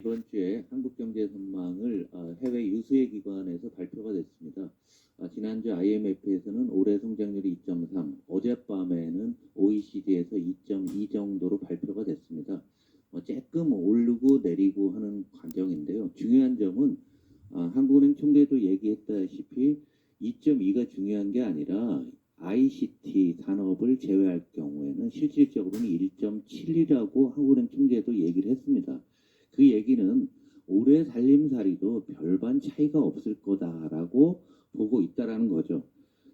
이번 주에 한국경제 전망을 해외 유수의 기관에서 발표가 됐습니다. 지난주 IMF에서는 올해 성장률이 2.3, 어젯밤에는 OECD에서 2.2 정도로 발표가 됐습니다. 조금 오르고 내리고 하는 과정인데요. 중요한 점은 한국은행 총재도 얘기했다시피 2.2가 중요한 게 아니라 ICT 산업을 제외할 경우에는 실질적으로는 1.7이라고 한국은행 총재도 얘기를 했습니다. 그 얘기는 올해 살림살이도 별반 차이가 없을 거다라고 보고 있다라는 거죠.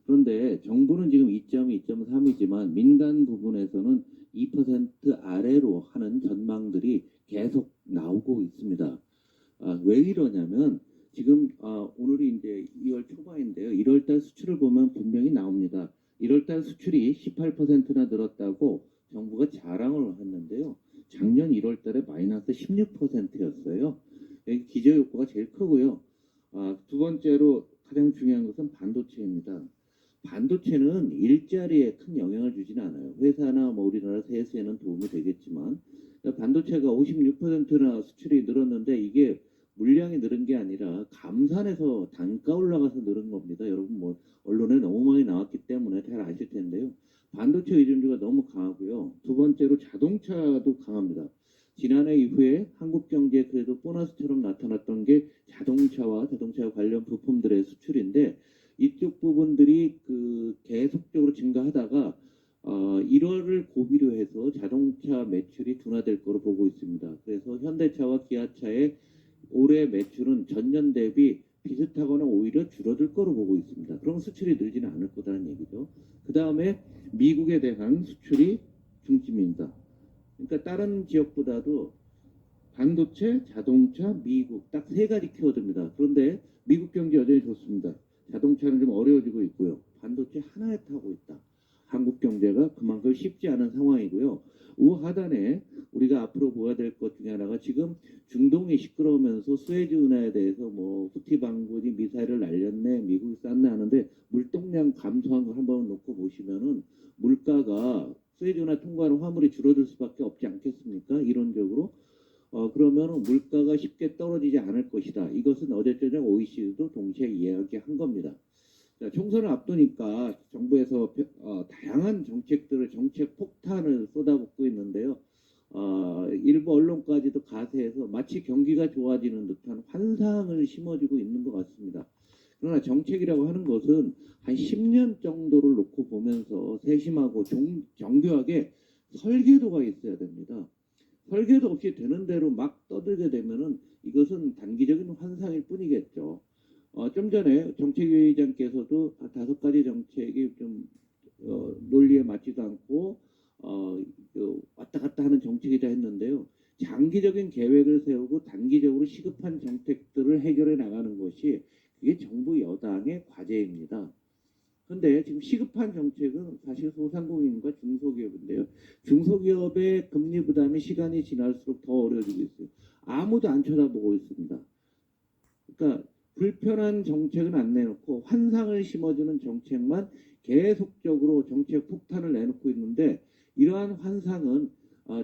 그런데 정부는 지금 2.2, 2.3이지만 민간 부분에서는 2% 아래로 하는 전망들이 계속 나오고 있습니다. 왜 이러냐면 지금 오늘이 이제 2월 초반인데요. 1월달 수출을 보면 분명히 나옵니다. 1월달 수출이 18%나 늘었다고 정부가 자랑을 했는데요. 작년 1월달에 마이너스 16%였어요. 기저효과가 제일 크고요. 두 번째로 가장 중요한 것은 반도체입니다. 반도체는 일자리에 큰 영향을 주지는 않아요. 회사나 뭐 우리나라 세수에는 도움이 되겠지만 반도체가 56%나 수출이 늘었는데 이게 물량이 늘은 게 아니라 감산해서 단가 올라가서 늘은 겁니다. 여러분 뭐 언론에 너무 많이 나왔기 때문에 잘 아실 텐데요. 반도체 의존도가 너무 강하고요. 두 번째로 자동차도 강합니다. 지난해 이후에 한국 경제에 그래도 보너스처럼 나타났던 게 자동차와 자동차 관련 부품들의 수출인데 이쪽 부분들이 계속적으로 증가하다가 1월을 고비로 해서 자동차 매출이 둔화될 거로 보고 있습니다. 그래서 현대차와 기아차의 올해 매출은 전년 대비 비슷하거나 오히려 줄어들 거로 보고 있습니다. 그럼 수출이 늘지는 않을 거다는 얘기죠. 그 다음에 미국에 대한 수출이 중심입니다. 그러니까 다른 지역보다도 반도체, 자동차, 미국 딱 세 가지 키워드입니다. 그런데 미국 경제 여전히 좋습니다. 자동차는 좀 어려워지고 있고요. 반도체 하나에 타고 있다. 한국 경제가 그만큼 쉽지 않은 상황이고요. 우하단에 우리가 앞으로 보아야 될 것 중에 하나가 지금 중동이 시끄러우면서 스웨즈 운하에 대해서 뭐 후티 반군이 미사일을 날렸네, 미국이 쐈네 하는데 물동량 감소한 걸 한번 놓고 보시면은 물가가 스웨즈 운하 통과하는 화물이 줄어들 수밖에 없지 않겠습니까? 이론적으로. 그러면 물가가 쉽게 떨어지지 않을 것이다. 이것은 어제 저녁 OECD도 동시에 이야기한 겁니다. 자, 총선을 앞두니까 정부에서 다양한 정책 폭탄을 쏟아붓고 있는데요. 일부 언론까지도 가세해서 마치 경기가 좋아지는 듯한 환상을 심어주고 있는 것 같습니다. 그러나 정책이라고 하는 것은 한 10년 정도를 놓고 보면서 세심하고 정교하게 설계도가 있어야 됩니다. 설계도 없이 되는 대로 막 떠들게 되면은 이것은 단기적인 환상일 뿐이겠죠. 좀 전에 정책위의장께서도 5가지 정책이 좀 논리에 맞지도 않고 왔다 갔다 하는 정책이다 했는데요. 장기적인 계획을 세우고 단기적으로 시급한 정책들을 해결해 나가는 것이 그게 정부 여당의 과제입니다. 근데 지금 시급한 정책은 사실 소상공인과 중소기업인데요. 중소기업의 금리 부담이 시간이 지날수록 더 어려워지고 있어요. 아무도 안 쳐다보고 있습니다. 그러니까 불편한 정책은 안 내놓고 환상을 심어주는 정책만 계속적으로 정책 폭탄을 내놓고 있는데 이러한 환상은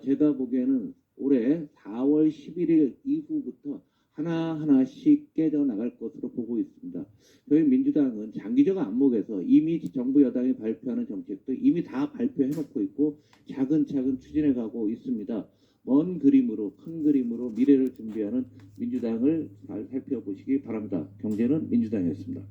제가 보기에는 올해 4월 11일 이후부터 하나하나씩 깨져나갈 것으로 보고 있습니다. 저희 민주당은 장기적 안목에서 이미 정부 여당이 발표하는 정책도 이미 다 발표해놓고 있고 차근차근 추진해가고 있습니다. 먼 그림으로 큰 그림으로 미래를 준비하는 민주당을 잘 살펴보시기 바랍니다. 경제는 민주당이었습니다.